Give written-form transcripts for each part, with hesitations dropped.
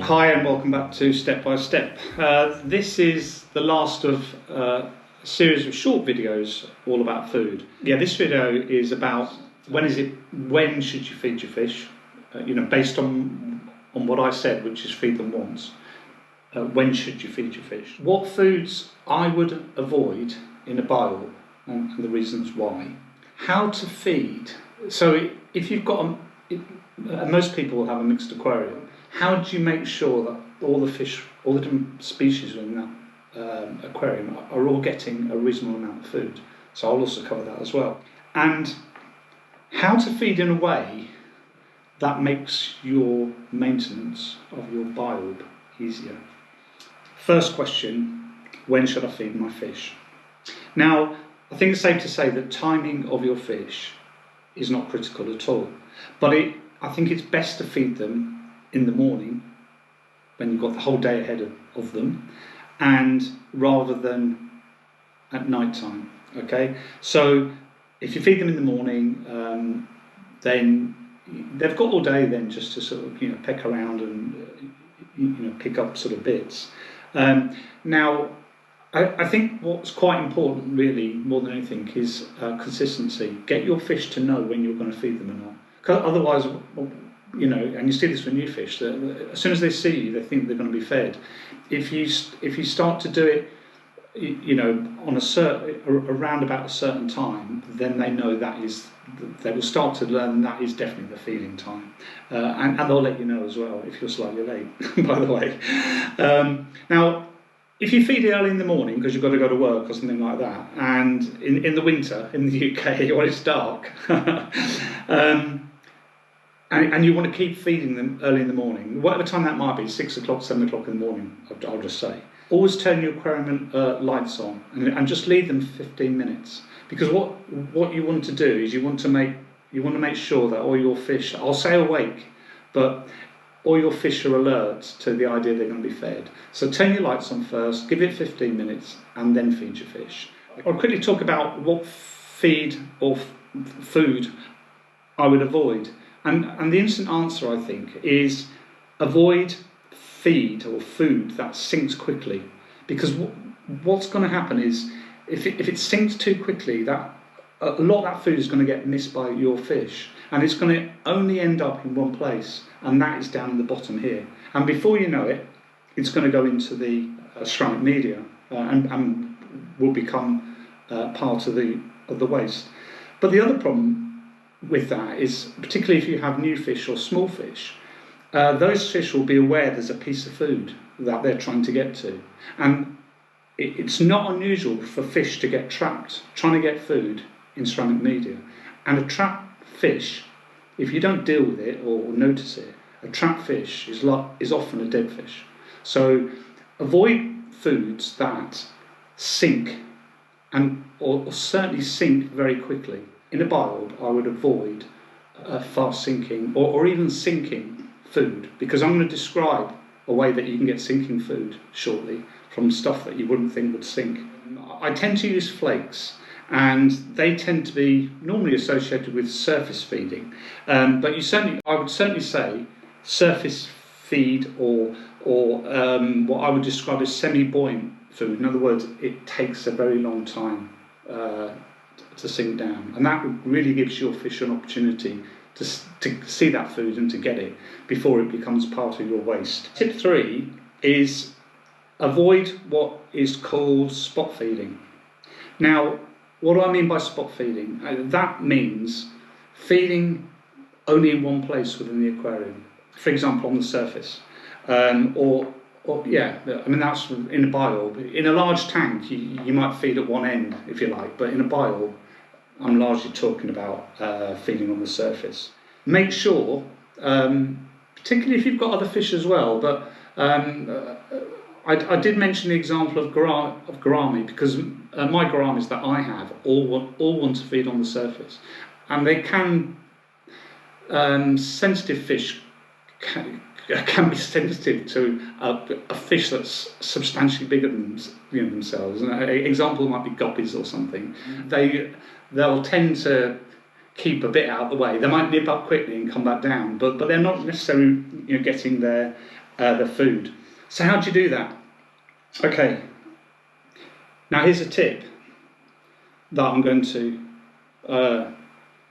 Hi and welcome back to Step by Step. This is the last of a series of short videos all about food. Yeah, this video is about when should you feed your fish? Based on what I said, which is feed them once. When should you feed your fish? What foods I would avoid in a biolb and the reasons why. How to feed. So if you've got most people will have a mixed aquarium. How do you make sure that all the fish, all the different species in that aquarium are all getting a reasonable amount of food? So I'll also cover that as well. And how to feed in a way that makes your maintenance of your biolb easier. First question, when should I feed my fish? Now, I think it's safe to say that timing of your fish is not critical at all. But I think it's best to feed them in the morning when you've got the whole day ahead of them, and rather than at night time. Okay, so if you feed them in the morning, then they've got all day then just to sort of peck around and pick up sort of bits. Now, I think what's quite important, really, more than anything, is consistency. Get your fish to know when you're going to feed them or not. Because otherwise, and you see this with new fish, that as soon as they see you, they think they're going to be fed. If you start to do it, on around about a certain time, then they know they will start to learn that is definitely the feeding time, and they'll let you know as well if you're slightly late. By the way, now, if you feed it early in the morning because you've got to go to work or something like that, and in the winter in the UK when it's dark. And you want to keep feeding them early in the morning, whatever time that might be, 6 o'clock, 7 o'clock in the morning, I'll just say. Always turn your aquarium lights on and just leave them 15 minutes. Because what you want to do is you want to make sure that all your fish, I'll say awake, but all your fish are alert to the idea they're going to be fed. So turn your lights on first, give it 15 minutes, and then feed your fish. I'll quickly talk about what feed or food I would avoid. And the instant answer, I think, is avoid feed or food that sinks quickly. Because what's going to happen is, if it sinks too quickly, that a lot of that food is going to get missed by your fish. And it's going to only end up in one place, and that is down in the bottom here. And before you know it, it's going to go into the ceramic media and will become part of the waste. But the other problem with that is, particularly if you have new fish or small fish, those fish will be aware there's a piece of food that they're trying to get to. And it's not unusual for fish to get trapped trying to get food in ceramic media. And a trapped fish, if you don't deal with it or notice it, a trapped fish is often a dead fish. So avoid foods that sink or certainly sink very quickly. In a biolb, I would avoid fast sinking or even sinking food, because I'm going to describe a way that you can get sinking food shortly from stuff that you wouldn't think would sink. I tend to use flakes, and they tend to be normally associated with surface feeding. But I would certainly say surface feed or what I would describe as semi-buoyant food. In other words, it takes a very long time to sink down, and that really gives your fish an opportunity to see that food and to get it before it becomes part of your waste. Tip 3 is avoid what is called spot feeding. Now, what do I mean by spot feeding? That means feeding only in one place within the aquarium, for example on the surface, that's in a biolb. In a large tank you might feed at one end if you like, but in a biolb I'm largely talking about feeding on the surface. Make sure, particularly if you've got other fish as well, but I did mention the example of gourami, because my gouramis that I have all want to feed on the surface, and they can sensitive fish can be sensitive to a fish that's substantially bigger than themselves. An example might be guppies or something. They'll tend to keep a bit out of the way. They might nip up quickly and come back down, but they're not necessarily getting their the food. So how do you do that? Okay, now here's a tip that I'm going to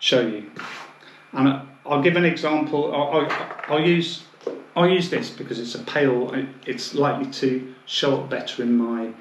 show you, and I'll give an example. I'll use this because it's a pale. It's likely to show up better in my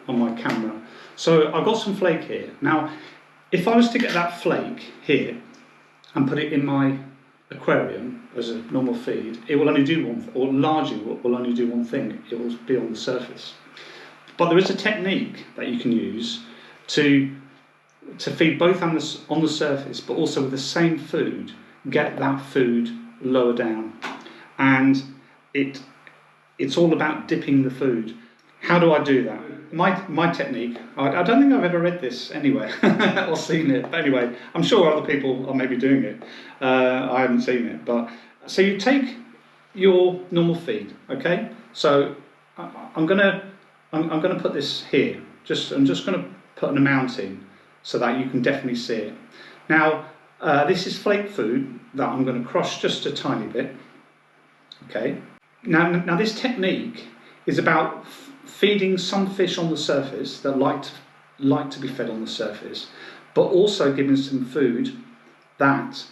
on my camera. So I've got some flake here. Now, if I was to get that flake here and put it in my aquarium as a normal feed, it will only do one, or largely will only do one thing. It will be on the surface. But there is a technique that you can use to feed both on the surface, but also with the same food, get that food lower down. And it's all about dipping the food. How do I do that? My technique, I don't think I've ever read this anywhere or seen it. But anyway, I'm sure other people are maybe doing it. I haven't seen it. But so you take your normal feed, okay? So I'm gonna put this here. I'm just gonna put an amount in so that you can definitely see it. Now this is flake food that I'm going to crush just a tiny bit. Okay. Now this technique is about feeding some fish on the surface that like to be fed on the surface, but also giving some food that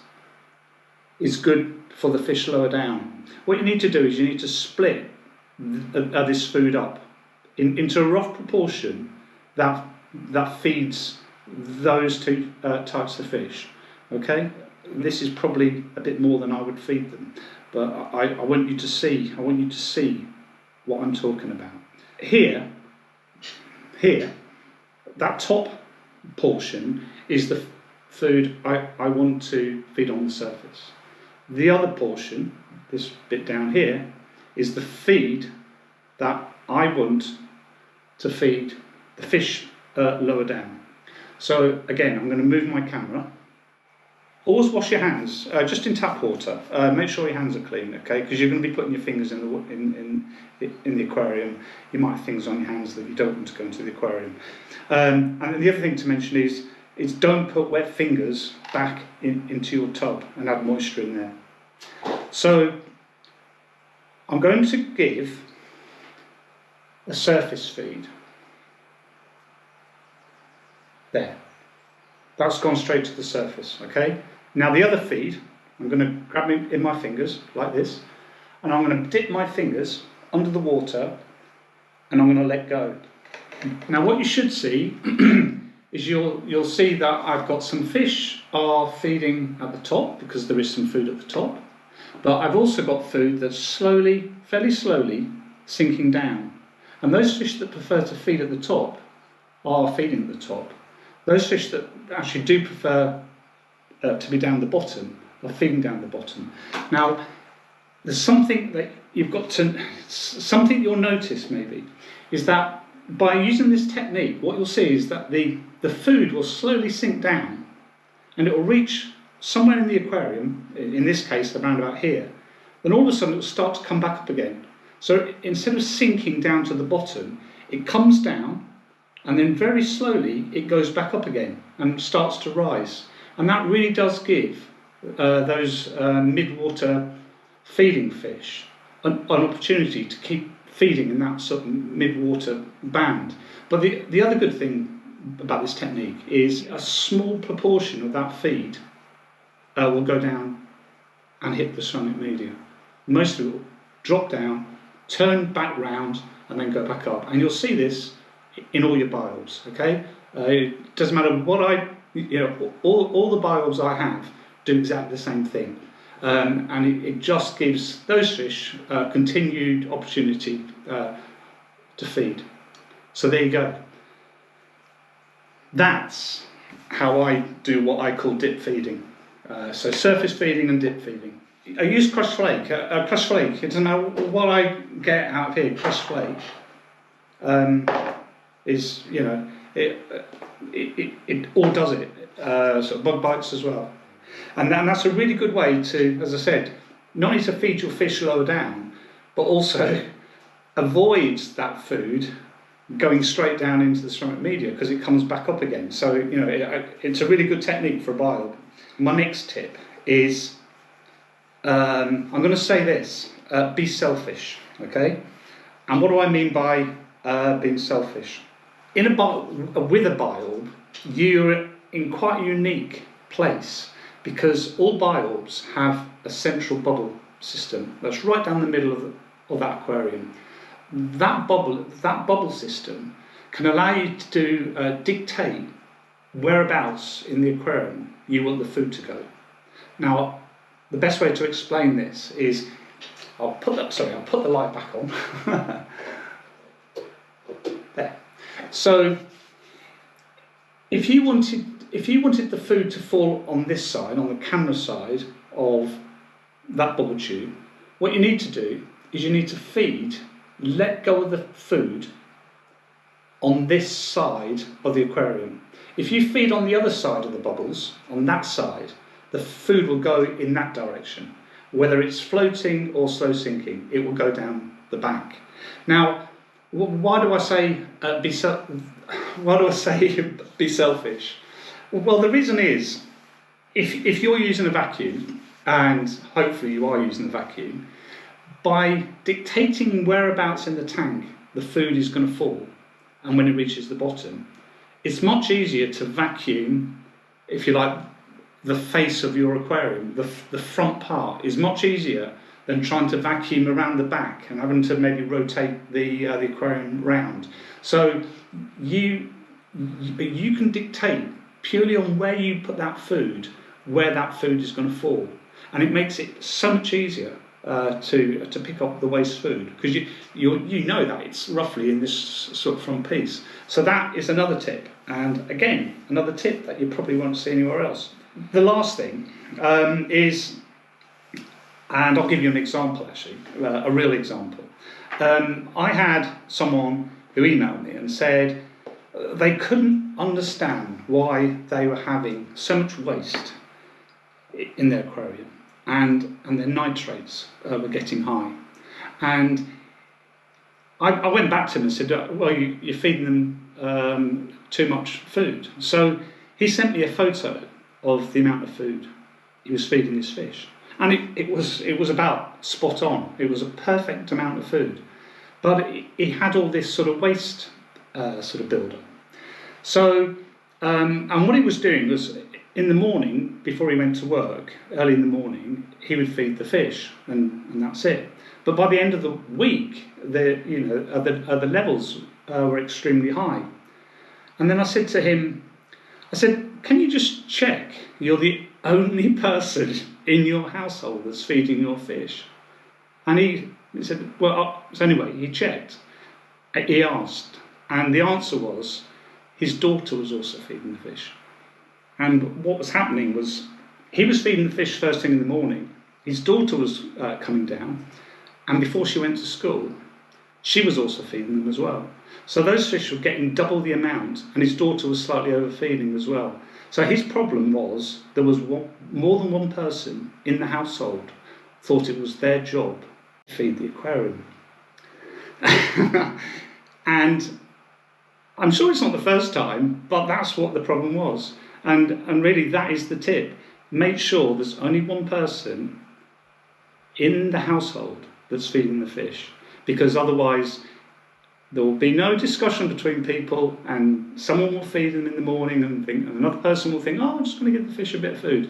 is good for the fish lower down. What you need to do is you need to split this food up into a rough proportion that feeds those two types of fish. Okay, this is probably a bit more than I would feed them, but I want you to see. I want you to see what I'm talking about. Here, that top portion is the food I want to feed on the surface. The other portion, this bit down here, is the feed that I want to feed the fish lower down. So again, I'm going to move my camera. Always wash your hands, just in tap water. Make sure your hands are clean, okay? Because you're going to be putting your fingers in the aquarium. You might have things on your hands that you don't want to go into the aquarium. And the other thing to mention is don't put wet fingers back into your tub and add moisture in there. So I'm going to give a surface feed. There. That's gone straight to the surface, okay? Now the other feed, I'm going to grab it in my fingers, like this, and I'm going to dip my fingers under the water, and I'm going to let go. Now what you should see is you'll see that I've got some fish are feeding at the top, because there is some food at the top, but I've also got food that's slowly, fairly slowly, sinking down. And those fish that prefer to feed at the top are feeding at the top. Those fish that actually do prefer to be down the bottom are feeding down the bottom. Now, there's something that something you'll notice maybe, is that by using this technique, what you'll see is that the food will slowly sink down, and it will reach somewhere in the aquarium, in this case around about here, then all of a sudden it will start to come back up again. So instead of sinking down to the bottom, it comes down, and then very slowly it goes back up again and starts to rise. And that really does give those mid-water feeding fish an opportunity to keep feeding in that sort of mid-water band. But the other good thing about this technique is a small proportion of that feed will go down and hit the ceramic media. Most of it will drop down, turn back round, and then go back up. And you'll see this in all your biolbs, okay? It doesn't matter what all the biolbs I have do exactly the same thing. And it just gives those fish continued opportunity to feed. So there you go. That's how I do what I call dip feeding. So surface feeding and dip feeding. I use crushed flake. Crushed flake, it doesn't matter what I get out of here, crushed flake is, it all does it. Sort of bug bites as well. And that's a really good way to, as I said, not only to feed your fish lower down, but also avoids that food going straight down into the ceramic media because it comes back up again. So, it's a really good technique for a biolb. My next tip is, I'm going to say this, be selfish, okay? And what do I mean by being selfish? With a biorb, you're in quite a unique place because all biorbs have a central bubble system that's right down the middle of that aquarium. That bubble system can allow you to dictate whereabouts in the aquarium you want the food to go. Now, the best way to explain this is, I'll put the light back on. There. So, if you wanted the food to fall on this side, on the camera side of that bubble tube, what you need to do is you need to let go of the food on this side of the aquarium. If you feed on the other side of the bubbles, on that side, the food will go in that direction. Whether it's floating or slow sinking, it will go down the back. Now, why do I say be selfish? Well, the reason is, if you're using a vacuum, and hopefully you are using a vacuum, by dictating whereabouts in the tank the food is going to fall, and when it reaches the bottom, it's much easier to vacuum, if you like, the face of your aquarium. The front part is much easier than trying to vacuum around the back and having to maybe rotate the aquarium round. So you can dictate purely on where you put that food, where that food is going to fall, and it makes it so much easier to pick up the waste food, because you know that it's roughly in this sort of front piece. So that is another tip, and again another tip that you probably won't see anywhere else. The last thing is, and I'll give you an example actually, a real example. I had someone who emailed me and said they couldn't understand why they were having so much waste in their aquarium, and their nitrates were getting high. And I went back to him and said, well, you're feeding them too much food. So he sent me a photo of the amount of food he was feeding his fish. And it was about spot on. It was a perfect amount of food. But it had all this sort of waste sort of build-up. So, and what he was doing was, in the morning, before he went to work, early in the morning, he would feed the fish, and that's it. But by the end of the week, the levels were extremely high. And then I said to him, can you just check you're the only person in your household that's feeding your fish? And he said, well, so anyway, he checked. He asked, and the answer was his daughter was also feeding the fish. And what was happening was, he was feeding the fish first thing in the morning. His daughter was coming down, and before she went to school, she was also feeding them as well. So those fish were getting double the amount, and his daughter was slightly overfeeding as well. So his problem was, there was more than one person in the household thought it was their job to feed the aquarium. And I'm sure it's not the first time, but that's what the problem was. And really, that is the tip. Make sure there's only one person in the household that's feeding the fish, because otherwise there will be no discussion between people, and someone will feed them in the morning and another person will think, oh, I'm just going to give the fish a bit of food.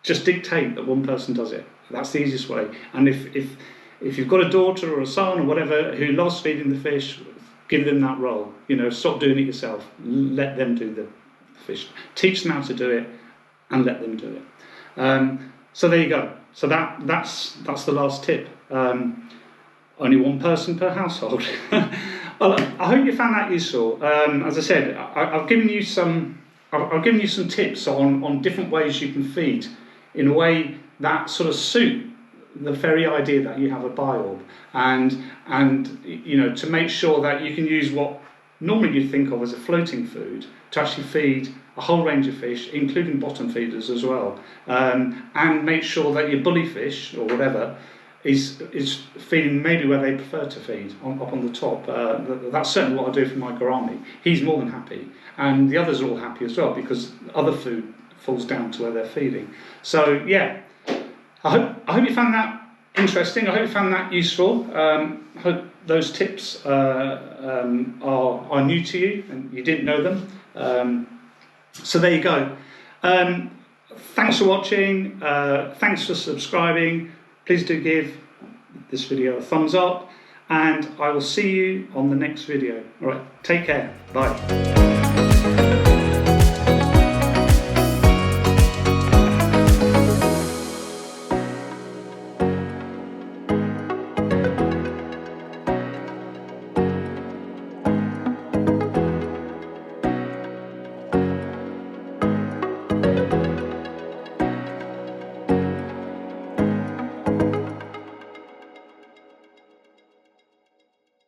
Just dictate that one person does it. That's the easiest way. And if you've got a daughter or a son or whatever who loves feeding the fish, give them that role. Stop doing it yourself. Let them do the fish. Teach them how to do it, and let them do it. So there you go. So that's the last tip. Only one person per household. Well, I hope you found that useful. As I said, I've given you some tips on different ways you can feed in a way that sort of suit the very idea that you have a biorb, and to make sure that you can use what normally you'd think of as a floating food to actually feed a whole range of fish, including bottom feeders as well, and make sure that your bully fish or whatever is feeding maybe where they prefer to feed, up on the top. That's certainly what I do for my gourami. He's more than happy, and the others are all happy as well, because other food falls down to where they're feeding. So yeah, I hope you found that interesting. I hope you found that useful. I hope those tips are new to you and you didn't know them. So there you go. Thanks for watching. Thanks for subscribing. Please do give this video a thumbs up, and I will see you on the next video. All right, take care. Bye.